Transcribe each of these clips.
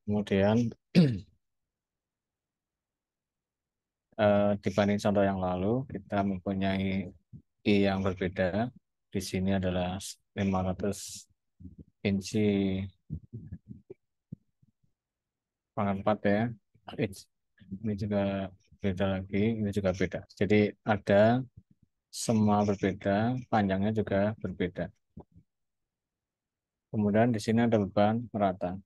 Kemudian dibanding contoh yang lalu, kita mempunyai I yang berbeda. Di sini adalah 500 inci pangkat 4 ya. Ini juga beda lagi, ini juga beda. Jadi ada semua berbeda, panjangnya juga berbeda. Kemudian di sini ada beban merata.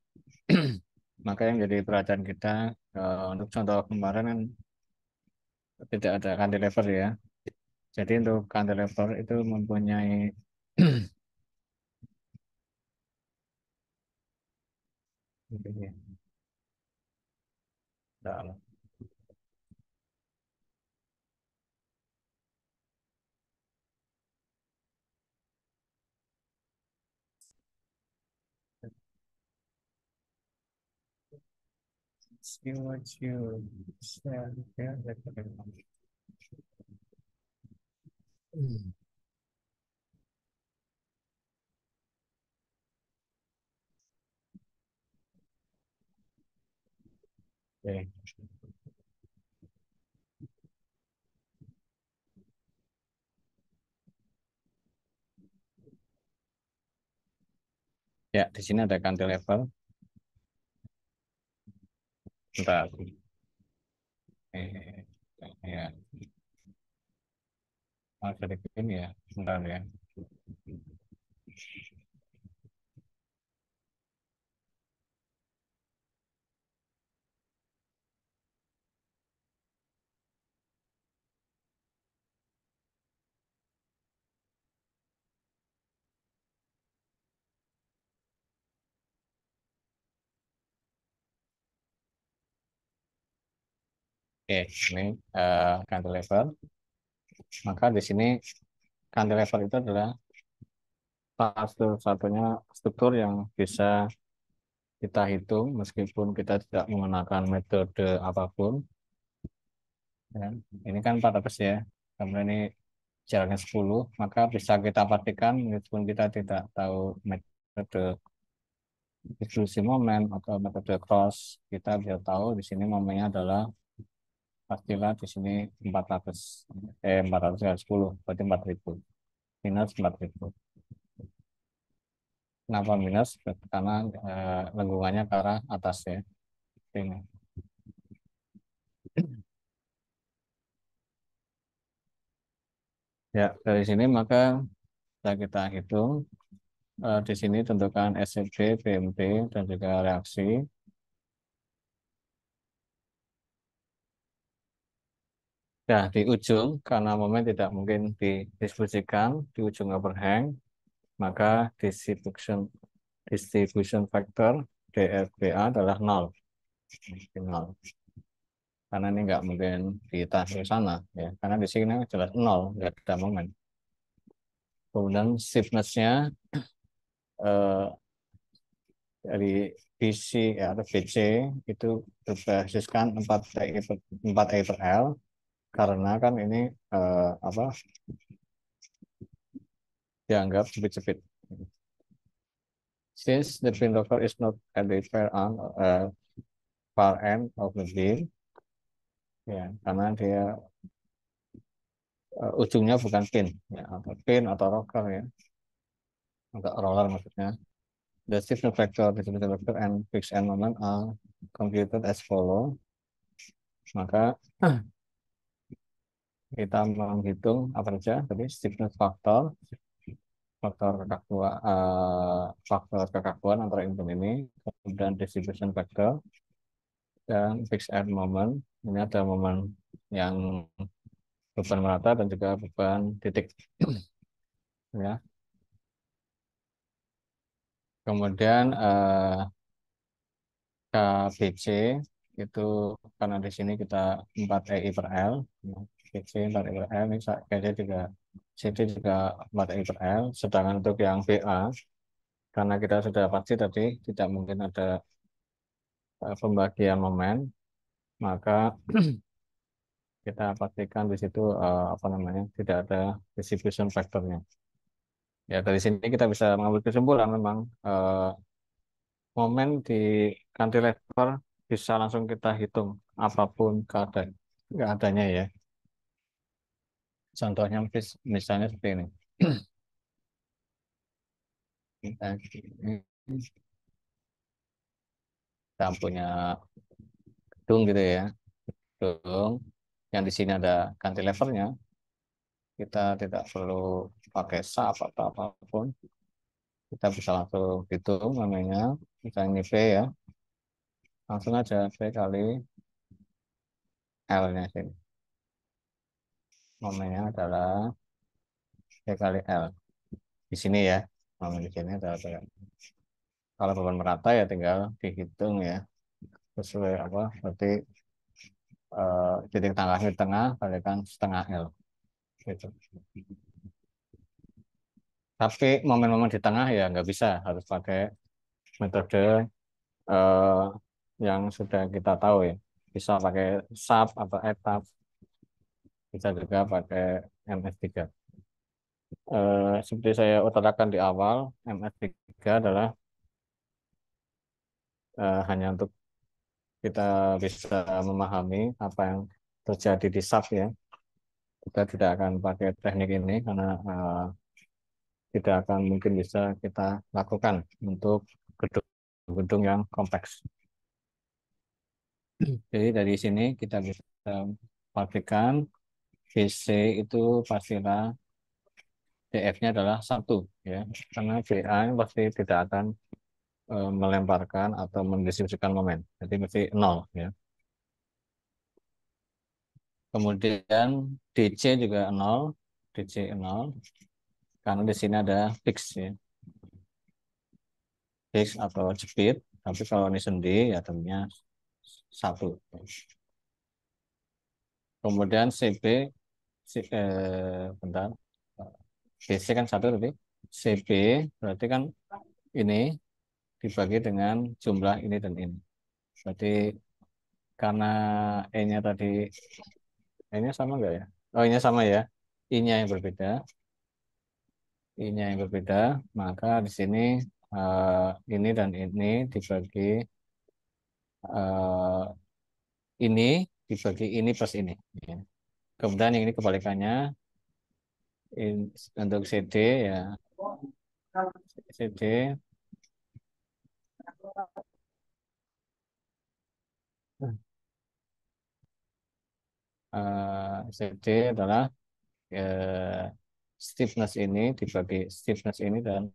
Maka yang jadi perhatian kita untuk contoh kemarin kan tidak ada cantilever ya. Jadi untuk cantilever itu mempunyai see what you said. Ya, Oke. Ya, di sini ada cantilever. Bentar. Eh, ya, ada di sini ya. Bentar ya. Oke, ini cantilever. Maka di sini cantilever itu adalah satu-satunya struktur yang bisa kita hitung meskipun kita tidak menggunakan metode apapun. Ya. Ini kan 400 ya. Kemudian ini jaraknya 10, maka bisa kita pastikan meskipun kita tidak tahu metode distribusi momen atau metode cross, kita bisa tahu di sini momennya adalah pastilah di sini 400 400 kali 10 berarti 4.000 minus 4.000. Kenapa minus? Karena lengkungannya ke arah atas ya. Ini. Ya, dari sini maka bisa kita hitung di sini tentukan SCB, BMT, dan juga reaksi. Nah, di ujung, karena momen tidak mungkin didistribusikan, di ujung overhang, maka distribution factor DFBA adalah 0. Nol. Karena ini nggak mungkin ditarik ke sana, ya. Karena di sini jelas 0, nggak ada momen. Kemudian stiffness-nya eh, dari BC ya, atau BC itu berbasiskan 4 I per L, karena kan ini apa dianggap jepit-jepit. Since the pin locker is not at the far end of the beam, ya karena dia ujungnya bukan pin, ya atau pin atau rocker ya, atau roller maksudnya. The stiffness factor, distribution factor, and fixed end moment are computed as follow. Maka kita menghitung apa saja tadi stiffness factor, faktor kekakuan antara input ini, kemudian distribution factor dan fixed end moment. Ini ada momen yang beban merata dan juga beban titik ya. Kemudian KBC itu karena di sini kita 4 EI per L, ya. BC 4 EI per L, ini kayaknya juga CD juga 4 EI per L. Sedangkan untuk yang BA, karena kita sudah pasti tadi tidak mungkin ada pembagian momen, maka kita pastikan di situ apa namanya tidak ada distribution factornya. Ya dari sini kita bisa mengambil kesimpulan memang momen di cantilever bisa langsung kita hitung apapun keadaannya ya. Contohnya misalnya seperti ini. Kita punya gedung gitu ya, gedung yang di sini ada cantilevernya. Kita tidak perlu pakai sap atau apapun. Kita bisa langsung hitung namanya, misalnya ini P ya, langsung aja P kali L-nya sini. Momennya adalah P kali L. Di sini ya, momen di sini adalah P kali. Kalau beban merata ya tinggal dihitung ya, sesuai apa, berarti titik tengahnya di tengah, kalikan setengah L. Gitu. Tapi momen-momen di tengah ya nggak bisa, harus pakai metode eh, yang sudah kita tahu ya. Bisa pakai sub atau etap, bisa juga pakai MS3. Seperti saya utarakan di awal, MS3 adalah hanya untuk kita bisa memahami apa yang terjadi di sub ya. Kita tidak akan pakai teknik ini karena tidak akan mungkin bisa kita lakukan untuk gedung-gedung yang kompleks. Jadi dari sini kita bisa pastikan VC itu pastilah DF-nya adalah 1 ya. Karena BA pasti tidak akan melemparkan atau mendistribusikan momen. Jadi mesti 0 ya. Kemudian DC juga 0, DC 0 karena di sini ada fix ya. Fix atau jepit, tapi kalau ini sendi ya tentunya 1. Kemudian CB bentar. BC kan 1 tadi. CB berarti kan ini dibagi dengan jumlah ini dan ini. Berarti karena E-nya tadi, E-nya sama enggak ya? Oh, E-nya sama ya. I-nya yang berbeda. I-nya yang berbeda, maka di sini ini dan ini dibagi eh, ini dibagi ini plus ini. Ya. Kemudian yang ini kebalikannya untuk CD ya CD CD adalah eh, stiffness ini dibagi stiffness ini dan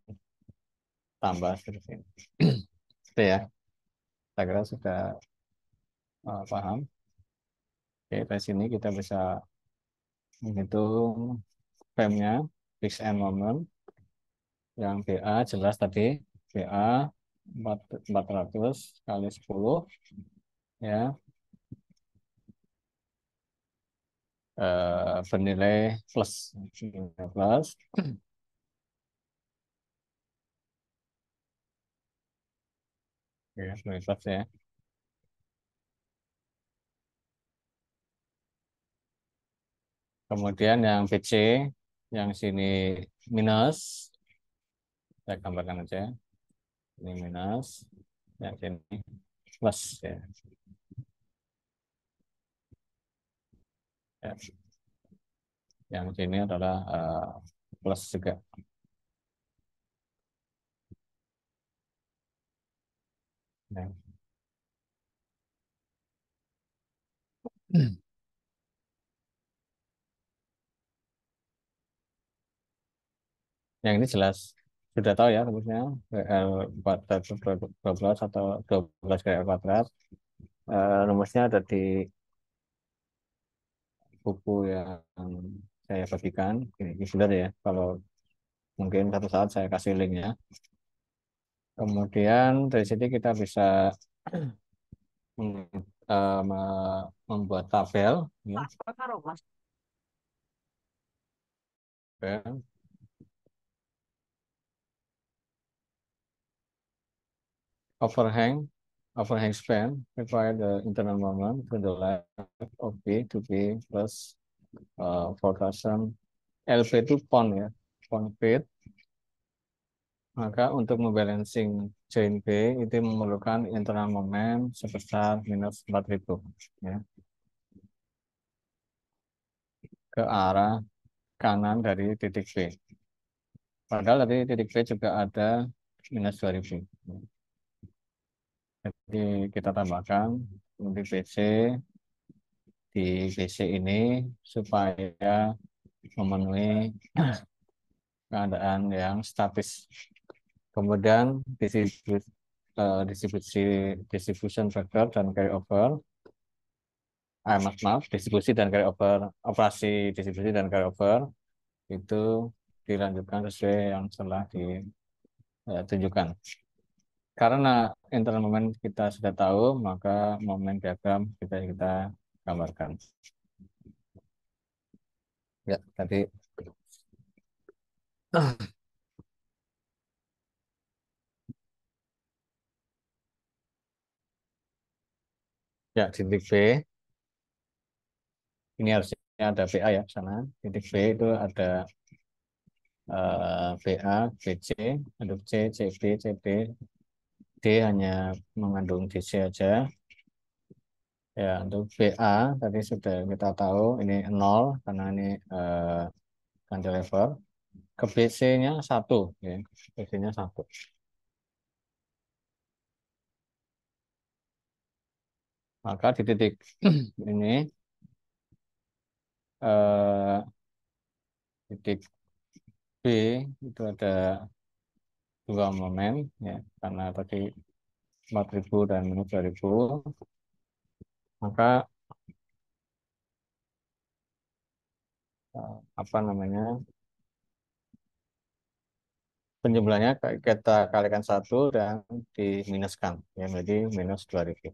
tambah seperti ini. Itu ya, saya kira sudah paham. Oke, dari sini kita bisa menghitung frame-nya, fix and moment. Yang BA jelas tadi, BA 400 kali 10 ya, bernilai plus. Bernilai plus. Ya, bernilai plus ya. Kemudian yang BC, yang sini minus, saya gambarkan aja. Ini minus, yang sini plus ya. Ya. Yang sini adalah plus juga. Nah. Yang ini jelas sudah tahu ya rumusnya WL kuadrat 12 atau 12 kali L kuadrat. Rumusnya ada di buku yang saya bagikan. Ini sudah ya. Kalau mungkin satu saat saya kasih linknya. Kemudian dari sini kita bisa membuat tabel. Ya. Tabel. Overhang, overhang span require the internal moment to the left of B to be plus 4,000 LP itu pound ya, pound feet Maka untuk membalancing join B itu memerlukan internal moment sebesar minus 4.000 ya, ke arah kanan dari titik B. Padahal dari titik B juga ada minus 2.000. Jadi kita tambahkan di BC di BC ini supaya memenuhi keadaan yang statis. Kemudian distribusi distribution factor dan carryover, maaf, distribusi dan carryover, operasi distribusi dan carryover itu dilanjutkan sesuai yang telah ditunjukkan. Karena internal moment kita sudah tahu, maka moment diagram kita gambarkan. Ya, tadi ya titik B ini harusnya ada BA ya sana. Titik B itu ada BA, BC, untuk C, CB, CB, D hanya mengandung DC aja. Ya, untuk BA tadi sudah kita tahu ini 0 karena ini cantilever. Ke BC-nya 1 ya. BC-nya 1. Maka di titik ini eh, titik B itu ada dua momen ya karena tadi 4.000 dan minus 2.000, maka apa namanya penjumlahnya kita kalikan 1 dan diminuskan ya, jadi minus 2.000.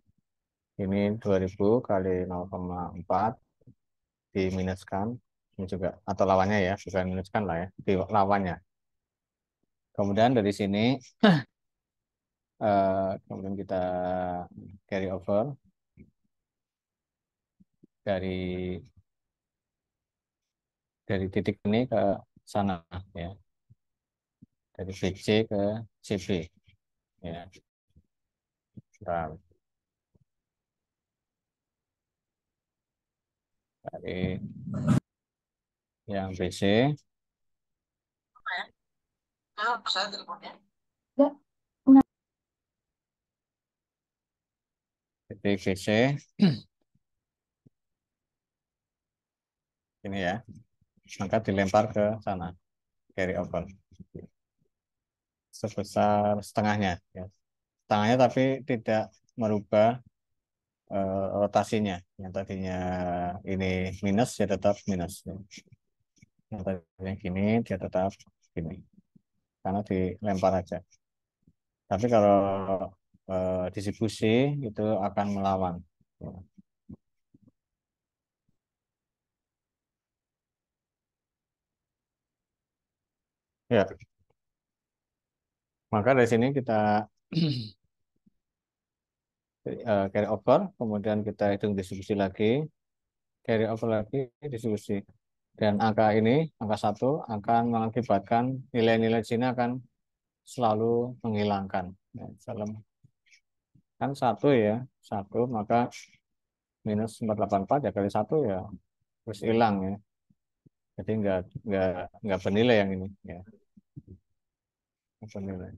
Ini 2.000 kali 0,4 diminuskan ini juga atau lawannya ya, bukan minuskan lah ya, di lawannya. Kemudian dari sini kemudian kita carry over dari titik ini ke sana ya, dari BC ke CB ya. Nah, dari yang BC titik BC ini ya, maka dilempar ke sana carry over sebesar setengahnya ya. Setengahnya tapi tidak merubah rotasinya. Yang tadinya ini minus ya tetap minus. Yang tadinya gini dia tetap gini. Karena dilempar aja. Tapi kalau distribusi itu akan melawan. Ya, maka dari sini kita carry over, kemudian kita hitung distribusi lagi, carry over lagi distribusi. Dan angka ini, angka 1 akan mengakibatkan nilai-nilai sini akan selalu menghilangkan. Ya, kan 1 ya, 1 maka minus 484 ya kali 1 ya terus hilang ya. Jadi nggak bernilai yang ini ya, nggak bernilai.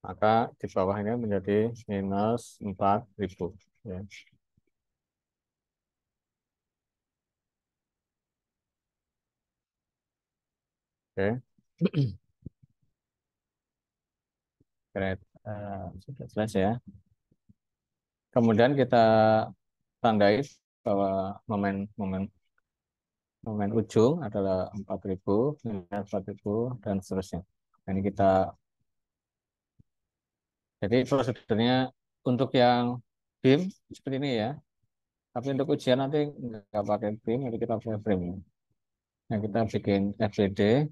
Maka di bawahnya menjadi minus 4.000 ya. Oke. Great. Sudah jelas ya. Kemudian kita tandai bahwa momen momen momen ujung adalah 4.000, 4.000 dan seterusnya. Nah, ini kita jadi prosedurnya untuk yang BIM seperti ini ya. Tapi untuk ujian nanti nggak pakai BIM, nanti kita pakai frame. Nah, kita bikin FBD.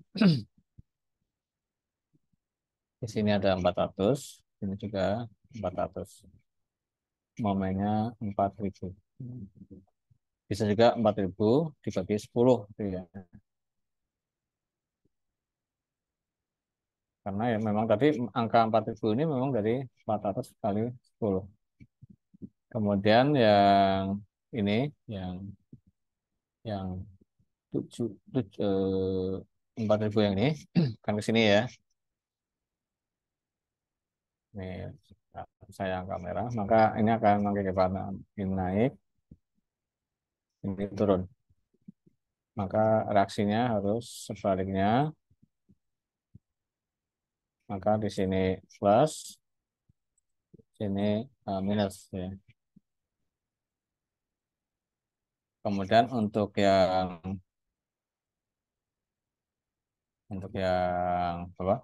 Di sini ada 400, ini juga 400. Momennya 4.000. Bisa juga 4.000 dibagi 10 gitu ya. Karena ya memang tadi angka 4.000 ini memang dari 400 kali 10. Kemudian yang ini yang 4.000 yang ini kan ke sini ya. Ini saya angka merah, maka ini akan mengakibatkan ini naik, ini turun. Maka reaksinya harus sebaliknya. Maka di sini plus, sini minus ya. Kemudian untuk yang apa?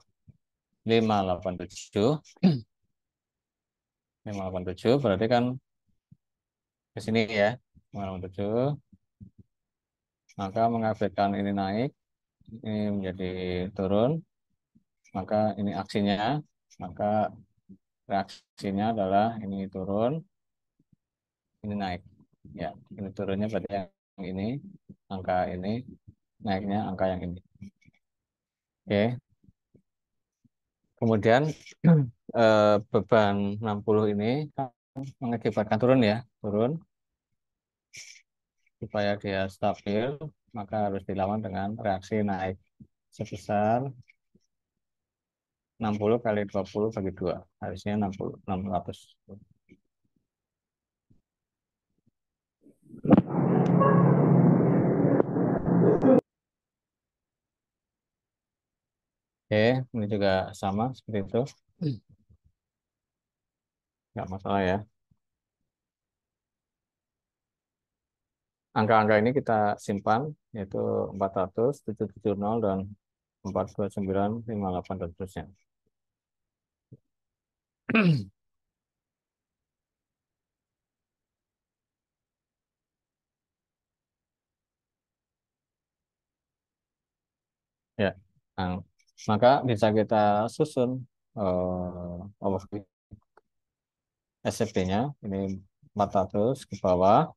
587 587 berarti kan ke sini ya. 587 maka mengakibatkan ini naik, ini menjadi turun, maka ini aksinya, maka reaksinya adalah ini turun, ini naik. Ya, ini turunnya berarti yang ini, angka ini, naiknya angka yang ini. Oke. Kemudian beban 60 ini kan mengakibatkan turun ya, turun supaya dia stabil, maka harus dilawan dengan reaksi naik sebesar 60 kali 20 bagi 2. Harusnya 60, 600. Oke, ini juga sama seperti itu. Nggak masalah ya. Angka-angka ini kita simpan, yaitu 400, 770, dan 429, 58, dan seterusnya. Ya, nah, maka bisa kita susun SCP-nya, ini 400 ke bawah,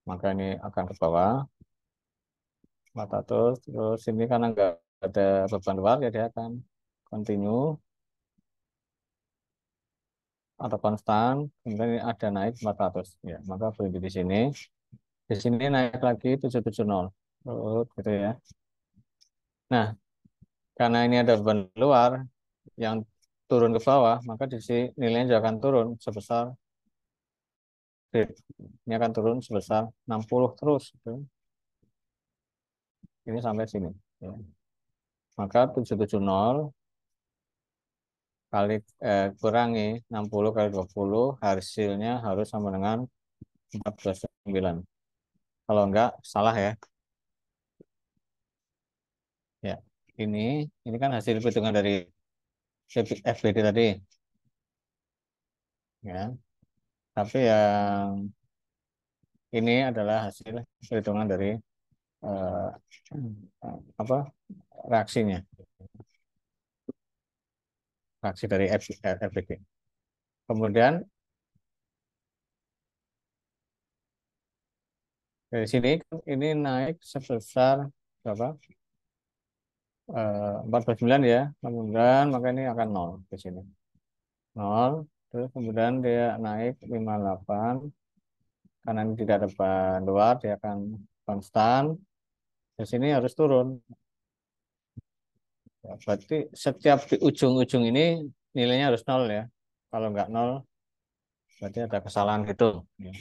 maka ini akan ke bawah, 400, terus ini karena nggak ada beban luar, ya dia akan continue atau konstan, kemudian ini ada naik 400. Ya, maka berhenti di sini. Di sini naik lagi 770. Oh, gitu ya. Nah, karena ini ada beban luar yang turun ke bawah, maka di sini nilainya juga akan turun sebesar grade. Ini akan turun sebesar 60 terus. Gitu. Ini sampai sini. Ya. Maka 770 kali kurangi 60 kali 20 hasilnya harus sama dengan 429. Kalau enggak, salah ya. Ya, ini kan hasil perhitungan dari FBD tadi, ya. Tapi yang ini adalah hasil perhitungan dari eh, apa reaksinya, reaksi dari FBD. Kemudian dari sini ini naik sebesar berapa? 49 ya, kemudian maka ini akan nol di sini. Nol, terus kemudian dia naik 58, karena ini tidak ada beban luar, dia akan konstan. Di sini harus turun. Ya, berarti setiap di ujung-ujung ini nilainya harus nol ya. Kalau nggak nol, berarti ada kesalahan gitu. Ya.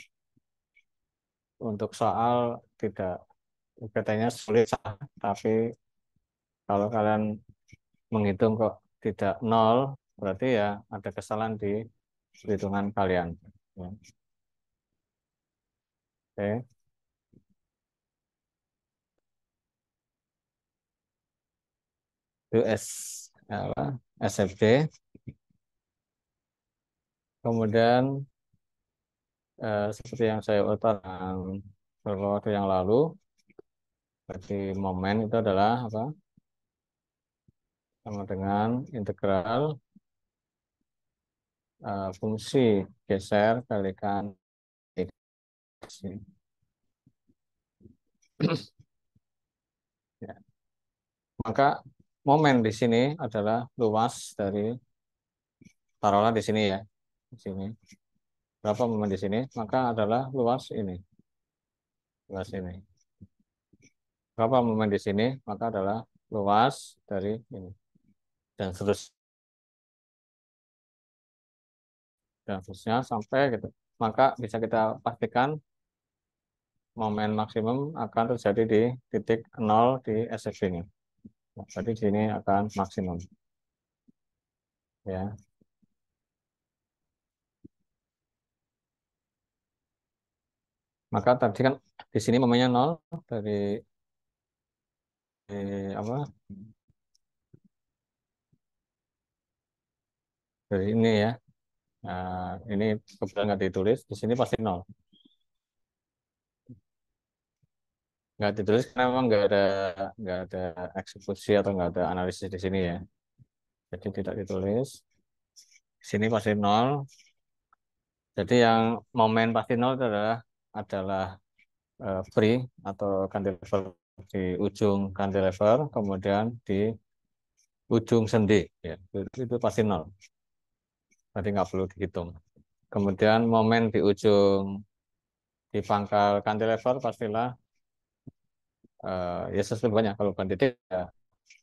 Untuk soal tidak katanya sulit, tapi kalau kalian menghitung kok tidak nol, berarti ya ada kesalahan di perhitungan kalian. Ya. Oke, itu apa, SFD. Kemudian seperti yang saya utarakan beberapa waktu yang lalu, berarti momen itu adalah apa? Sama dengan integral fungsi geser kalikan X. Ya. Maka momen di sini adalah luas dari, taruhlah di sini ya, di sini. Berapa momen di sini? Maka adalah luas ini, luas ini. Berapa momen di sini? Maka adalah luas dari ini. Dan seterusnya, dan seterusnya sampai gitu. Maka bisa kita pastikan momen maksimum akan terjadi di titik nol di SFB ini. Nah, jadi di sini akan maksimum. Ya. Maka tadi kan di sini momennya nol dari apa? Dari ini ya. Nah, ini kebetulan nggak ditulis, di sini pasti nol. Nggak ditulis karena memang nggak ada eksekusi atau nggak ada analisis di sini ya. Jadi tidak ditulis. Di sini pasti nol. Jadi yang momen pasti nol itu adalah free atau cantilever di ujung cantilever, kemudian di ujung sendi ya. Itu pasti nol. Tadi nggak perlu dihitung. Kemudian momen di ujung di pangkal cantilever pastilah ya sesungguhnya kalau bukan titik ya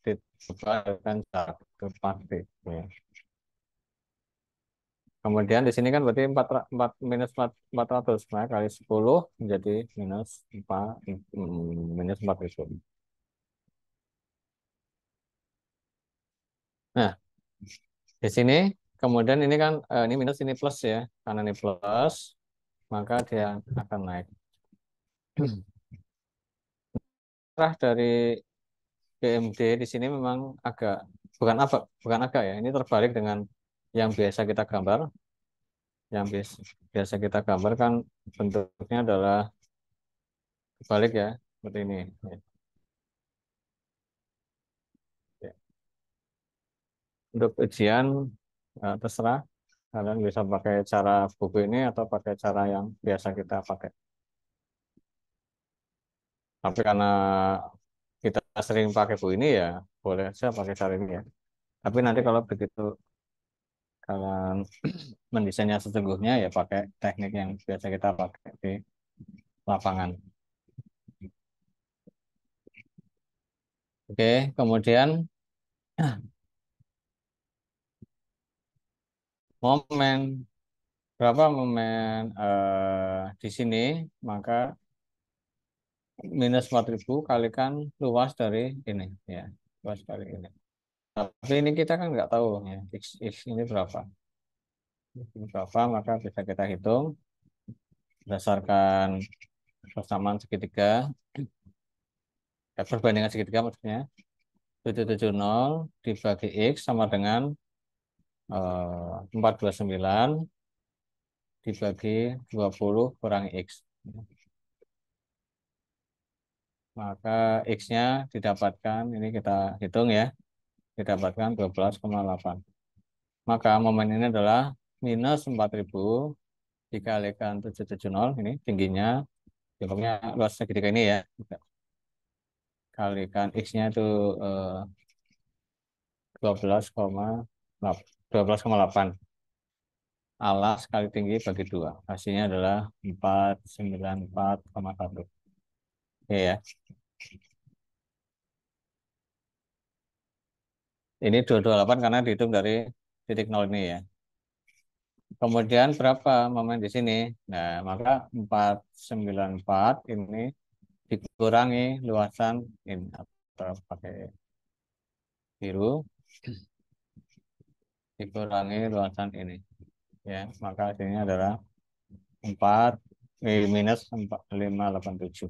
titik kan itu pasti. Ya. Kemudian di sini kan berarti 4 minus 400 nah, kali 10 menjadi minus 4 minus 4 ribu. Nah, di sini kemudian ini kan ini minus ini plus ya. Karena ini plus maka dia akan naik. Arah dari BMD di sini memang agak bukan agak ya. Ini terbalik dengan yang biasa kita gambar. Yang biasa kita gambar kan bentuknya adalah kebalik ya, seperti ini. Ya. Untuk ujian terserah kalian bisa pakai cara buku ini atau pakai cara yang biasa kita pakai. Tapi karena kita sering pakai buku ini ya boleh saja pakai cara ini ya. Tapi nanti kalau begitu kalian mendesainnya sesungguhnya ya pakai teknik yang biasa kita pakai di lapangan. Oke, kemudian momen berapa momen di sini maka minus 4.000 kalikan luas dari ini ya, luas dari ini. Tapi ini kita kan nggak tahu ya x ini berapa. Ini berapa maka bisa kita hitung berdasarkan persamaan segitiga, perbandingan segitiga maksudnya. 770 dibagi x sama dengan 429 dibagi 20 kurangi x. Maka x-nya didapatkan, ini kita hitung ya, didapatkan 12,8. Maka momen ini adalah minus 4.000 dikalikan 770, ini tingginya, jangkauannya luas segitiga ini ya, kalikan x-nya itu 12,8. Alas kali tinggi bagi 2. Hasilnya adalah 494,1. Oke ya. Ini 228 karena dihitung dari titik nol ini ya. Kemudian berapa momen di sini? Nah, maka 494 ini dikurangi luasan ini atau pakai biru dikurangi luasan ini ya. Maka hasilnya adalah 4 minus 4587.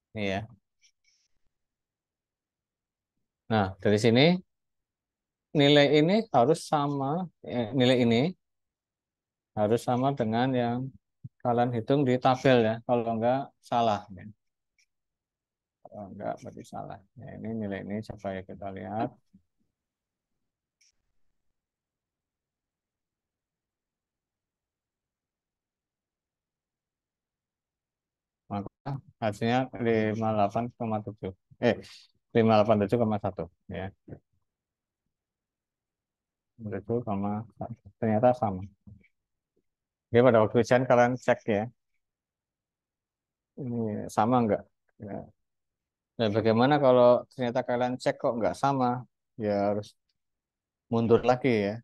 Ini ya. Nah, dari sini nilai ini harus sama nilai ini harus sama dengan yang kalian hitung di tabel ya. Kalau enggak salah ya. Kalau enggak berarti salah. Ya, ini nilai ini supaya kita lihat. Maka hasilnya 58,7. 587,1 ya. 7,1. Ternyata sama. Oke, pada waktu ujian kalian cek ya. Ini sama enggak? Ya. Nah, bagaimana kalau ternyata kalian cek kok nggak sama? Ya harus mundur lagi ya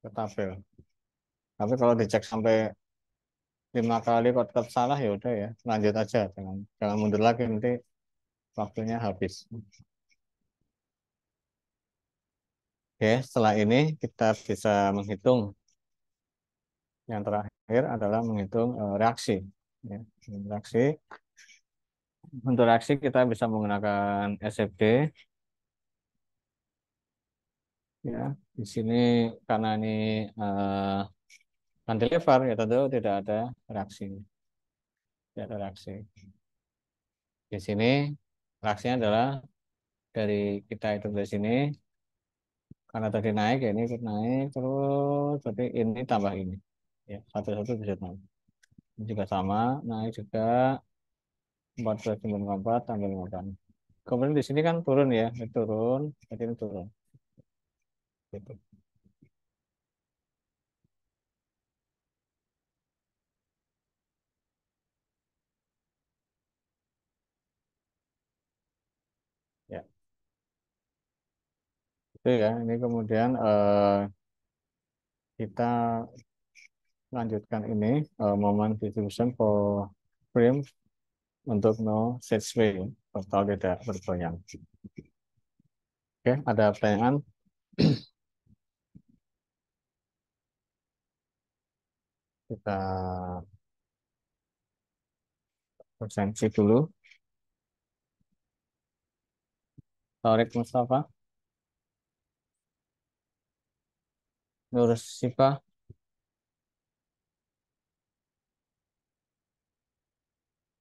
ke tabel. Tapi kalau dicek sampai 5 kali kok tetap salah ya udah ya, lanjut aja, jangan mundur lagi nanti waktunya habis. Oke, setelah ini kita bisa menghitung. Yang terakhir adalah menghitung reaksi. Ya, reaksi. Untuk reaksi kita bisa menggunakan SFD. Ya, di sini karena ini cantilever ya tentu tidak ada reaksi. Tidak ada reaksi. Di sini reaksinya adalah dari kita itu dari sini karena tadi naik ya ini ikut naik terus berarti ini tambah ini ya satu-satu bisa naik. Ini juga sama naik juga 14,4 tambah 5. Kemudian di sini kan turun ya, ini turun, jadi ini turun. Gitu. Ya, itu ya. Ini kemudian kita lanjutkan ini moment distribution for frame untuk no set sway, total tidak bergoyang. Oke, ada pertanyaan? Kita presensi dulu. Tarik Mustafa, Nur Sipa,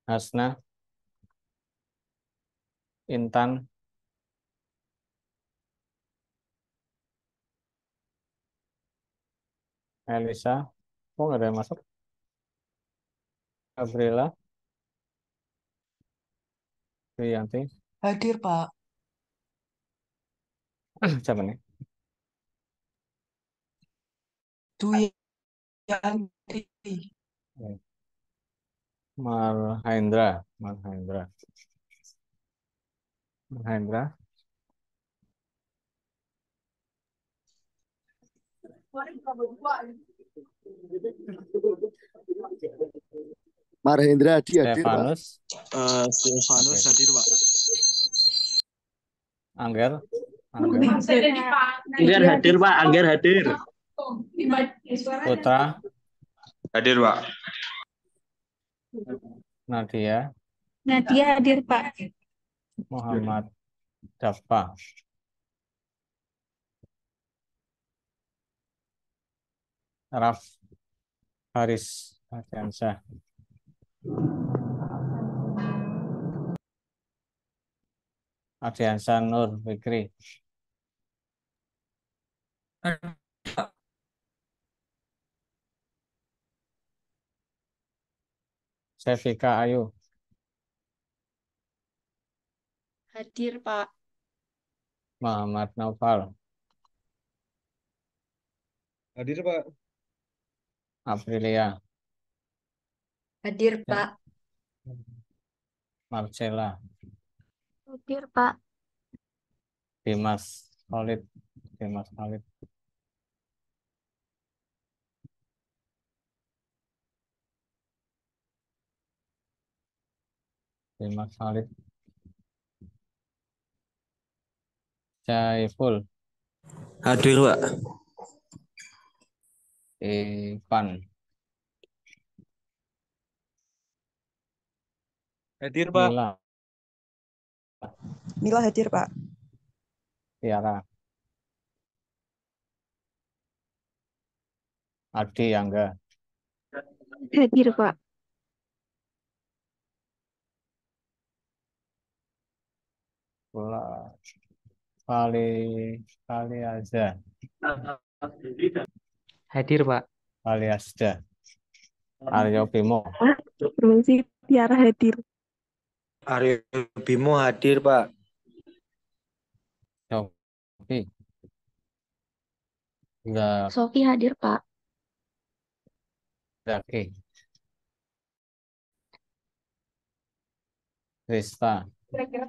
Hasna, Intan, Elisa, kok nggak ada yang masuk? Gabriela, Priyanti, Hadir, Pak. siapa nih? Duyantri. Marhendra, Marhendra, Marhendra, Marhendra Adi hadir, Pak. Stefanus, Stefanus Oke. hadir, Pak. Angger, Angger hadir, Pak. Angger hadir. Putra, Hadir, Pak. Nadia, Nadia hadir, Pak. Muhammad Dafa, Raf, Haris, Ardiansyah, Ardiansyah Nur Fikri, Sevika Ayu, Hadir, Pak. Muhammad Naufal, Hadir, Pak. Aprilia, Hadir, Pak. Marcella, Hadir, Pak. Dimas Khalid, Dimas Khalid, Dimas Khalid, Jaiful, Hadir, Pak. Ivan, Hadir, Pak. Mila, Mila hadir, Pak. Tiara, Adi Angga, Hadir, Pak. Pula Kali Aza, Hadir, Pak. Kali Asda, Aryo Bimo, Permisi. Tiara hadir. Aryo Bimo hadir, Pak. Sofi. Enggak. Sofi hadir, Pak. Oke. Rista.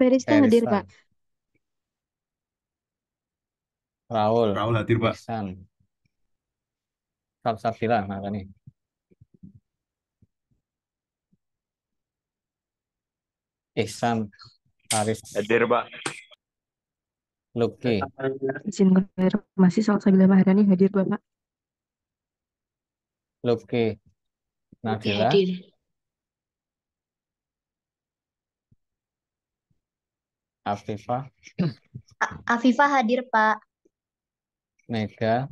Ferista hadir, Rista. Pak. Raul. Raul hadir, Pak. Ihsan. Sabila mana nih? Ihsan. Haris. Hadir, Pak. Luki. Izin konfirmasi Salsabila Maharani hadir, Bapak. Luki. Nabila. Hadir. Afifah. Afifah hadir, Pak. Mega.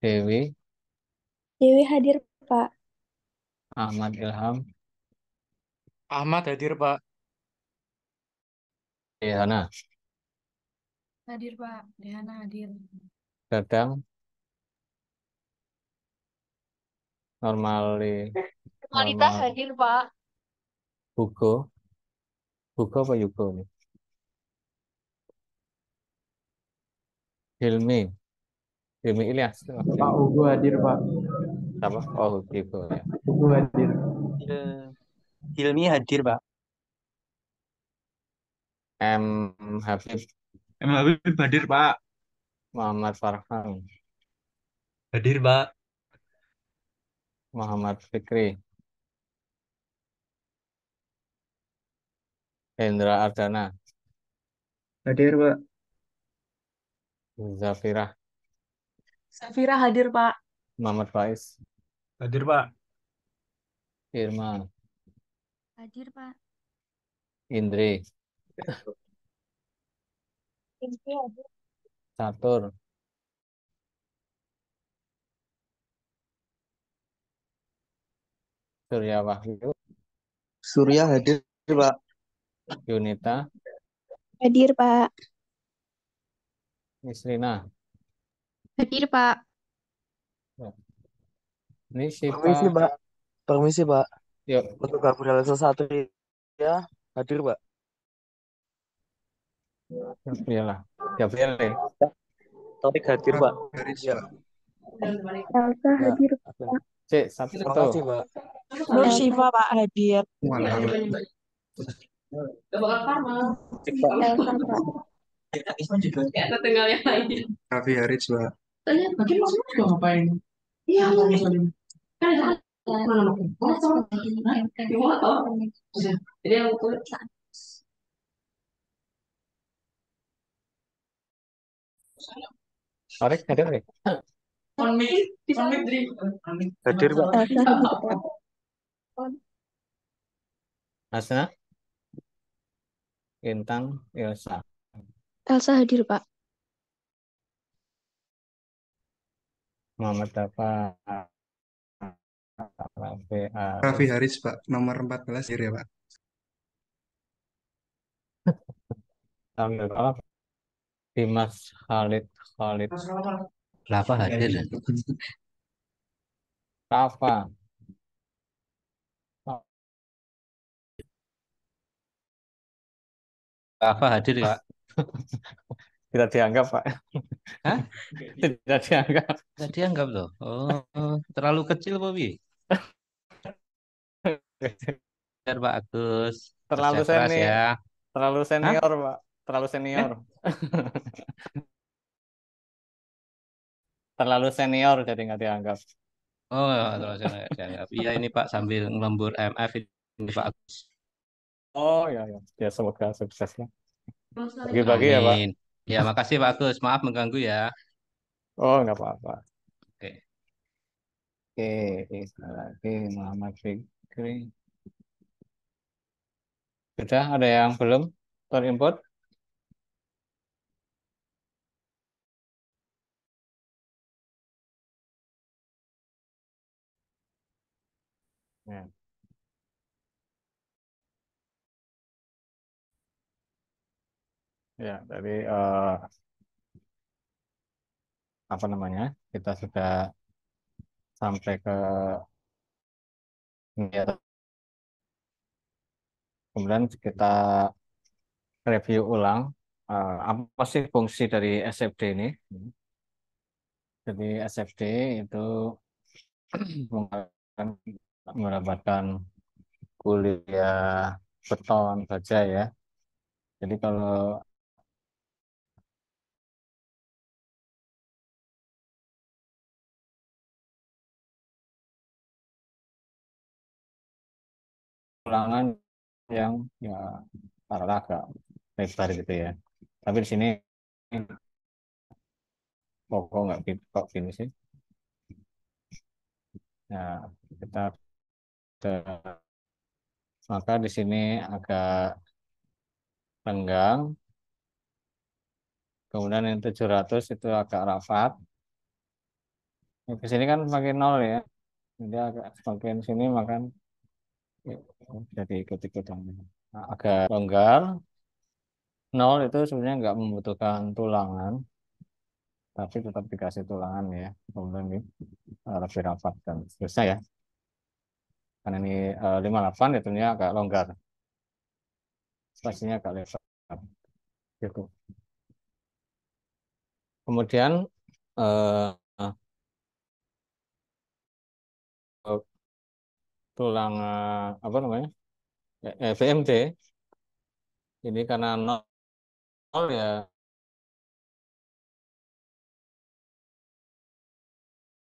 Dewi. Dewi hadir, Pak. Ahmad Ilham. Ahmad hadir, Pak. Dehana. Hadir, Pak. Dehana hadir. Dadang. Normali. Normalitas Normal. hadir, Pak. Hugo. Hugo apa Yugo nih? Hilmi. Hilmi Ilyas. Pak Ugo hadir, Pak. Apa? Oh, Hugo ya. Ugo hadir. Hilmi hadir, Pak. M. Habib. M. Habib hadir, Pak. Muhammad Farhan. Hadir, Pak. Muhammad Fikri. Hendra Ardana. Hadir, Pak. Zafirah. Safira hadir, Pak. Muhammad Faiz. Hadir, Pak. Irma. Hadir, Pak. Indri. Indri hadir. Catur. Surya Wahyu. Surya hadir, Pak. Yunita. Hadir, Pak. Nisrina. Hadir, Pak. Ini Permisi, Sipa. Pak. Permisi, Pak. Yuk. Untuk Gabriel satu ya hadir, Pak. Iyalah. Gabriel ya. Topik hadir, Pak. Haris, Ya. Pak. Elsa Ya. hadir. Cek Terima satu. kasih, Pak. Nur Syifa, Pak, hadir. Walah. Cek, Pak. Elsa, Pak. Raffi Haris, Pak. Tarik, ada Tarik. Hadir, Pak. Elsa hadir, Pak. Hasna. Intan. Ilsa. Elsa hadir, Pak. Muhammad Dafa. Raffi Haris, Pak. Nomor 14 hadir ya, Pak. Sambil apa? Dimas Khalid. Rafa hadir. Rafa. Rafa hadir, Pak. Tidak dianggap, Pak. Hah? Tidak dianggap. Nggak dianggap loh. Oh, terlalu kecil, Bobi. Biar Pak Agus. Terlalu Kerja keras senior. ya. Terlalu Hah? senior, Pak. Terlalu senior. Terlalu senior jadi nggak dianggap. Oh, terlalu nggak dianggap. Iya ini Pak sambil ngelembur MF ini Pak Agus. Oh ya ya. Ya semoga sukses ya. Bagi-bagi ya, Pak. Amin. Ya makasih Pak Agus. Maaf mengganggu ya. Oh nggak apa-apa. Oke. Oke, lagi Muhammad Fikri. Sudah ada yang belum terinput? Ya. Ya, dari apa namanya? Kita sudah sampai ke Ya, kemudian kita review ulang apa sih fungsi dari SFD ini. Jadi SFD itu mendapatkan kuliah beton saja ya. Jadi kalau ulangan yang ya taruhlah agak lebar gitu ya. Tapi di sini kok nggak kok gini sih? Nah, kita maka di sini agak renggang. Kemudian yang 700 itu agak rapat. Di sini kan semakin nol ya. Jadi agak semakin sini makan jadi ikut-ikutan. Nah, agak longgar. Nol itu sebenarnya nggak membutuhkan tulangan, tapi tetap dikasih tulangan ya. Kemudian ini lebih rapat dan seterusnya ya. Karena ini 58 ya tentunya agak longgar. Spasinya agak lebar. Gitu. Kemudian eh, tulang apa namanya? VMD ini karena nol ya,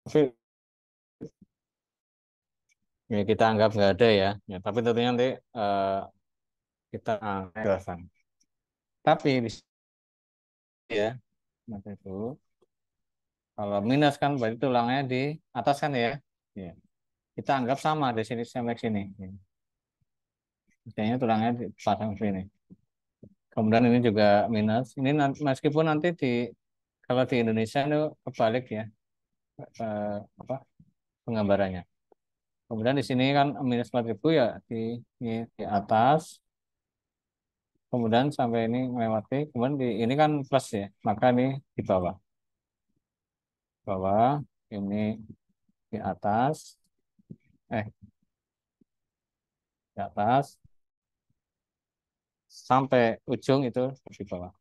tapi ya kita anggap nggak ada ya. Ya tapi tentunya nanti kita jelasan. Tapi di sini ya, Mas itu kalau minus kan berarti tulangnya di atas kan ya. Ya. Kita anggap sama di sini sampai sini. Ya. Misalnya tulangnya dipasang sini. Kemudian ini juga minus. Ini meskipun nanti kalau di Indonesia itu kebalik ya apa penggambarannya. Kemudian di sini kan minus 4.000 ya di atas. Kemudian sampai ini melewati. Kemudian ini kan plus ya. Maka ini di bawah. Bawah ini di atas. Di atas sampai ujung itu di bawah.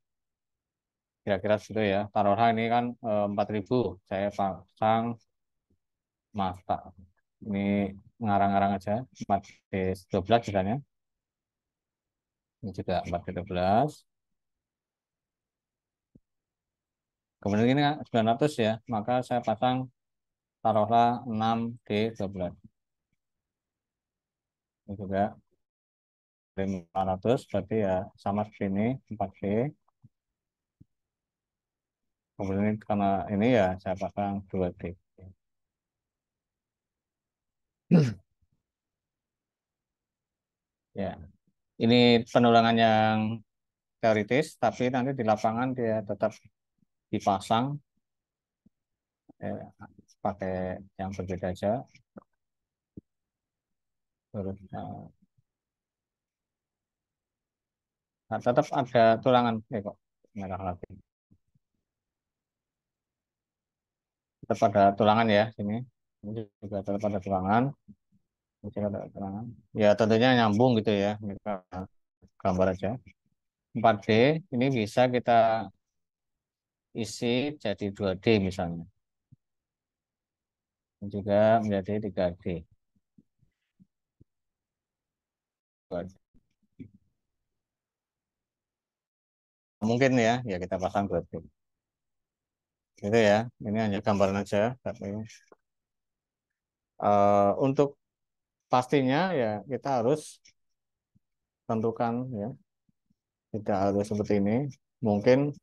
Kira-kira situ ya. Taruhlah ini kan 4.000. Saya pasang mata. Ini ngarang-ngarang aja. 4D12 misalnya. Ini juga 4D12. Kemudian ini kan 900 ya. Maka saya pasang taruhlah 6D12. Ini juga 500 berarti ya sama seperti ini 4D. Kemudian ini, karena ini ya saya pasang 2D. Ya, ini penulangan yang teoritis, tapi nanti di lapangan dia tetap dipasang pakai yang berbeda aja. Terus, nah, tetap ada tulangan, kok merah lagi. Tetap ada tulangan ya sini. Ini juga tetap ada tulangan. Ini juga ada tulangan. Ya tentunya nyambung gitu ya. Kita gambar aja. 4D ini bisa kita isi jadi 2D misalnya. Ini juga menjadi 3D. Mungkin ya kita pasang 2D. Gitu ya. Ini hanya gambaran aja. Tapi untuk pastinya ya kita harus tentukan ya. Tidak harus seperti ini. Mungkin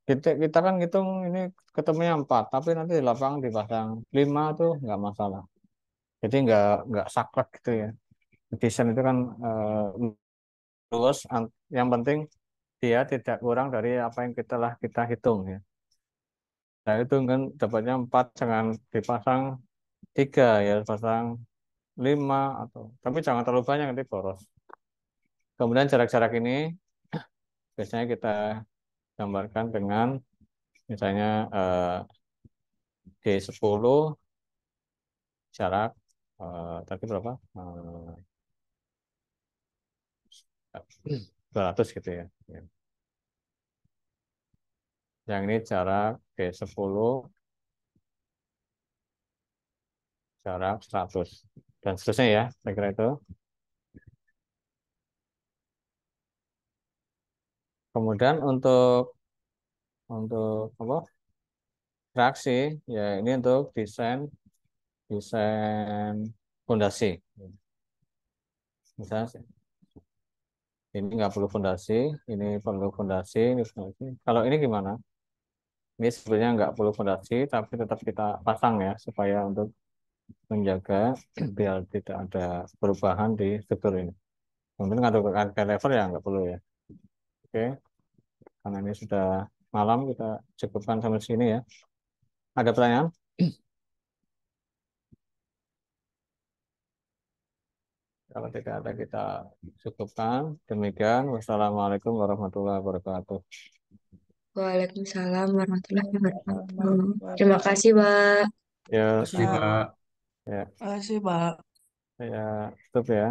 kita kan hitung ini ketemunya 4, tapi nanti di lapangan dipasang 5 tuh nggak masalah. Jadi nggak saklek gitu ya. Desain itu kan luas, yang penting dia tidak kurang dari apa yang kita hitung ya. Nah itu kan dapatnya 4, jangan dipasang 3 ya, pasang 5 atau tapi jangan terlalu banyak nanti boros. Kemudian jarak-jarak ini biasanya kita gambarkan dengan misalnya D10 jarak tadi berapa? 200 gitu ya. Ya. Yang ini jarak B10, jarak 100. Dan seterusnya ya, saya kira itu. Kemudian untuk apa? Reaksi, ya ini untuk desain desain fondasi. Misalnya ini nggak perlu fondasi, ini perlu fondasi, ini fondasi. Kalau ini gimana? Ini sebenarnya nggak perlu fondasi, tapi tetap kita pasang ya, supaya untuk menjaga biar tidak ada perubahan di struktur ini. Mungkin untuk level ya nggak perlu ya. Oke, karena ini sudah malam, kita cukupkan sampai sini ya. Ada pertanyaan? Kalau tidak ada, kita cukupkan. Demikian, wassalamualaikum warahmatullahi wabarakatuh. Waalaikumsalam warahmatullahi wabarakatuh. Terima kasih, Pak. Ya, Makasih, Pak. ya, Makasih, Pak. saya tutup ya.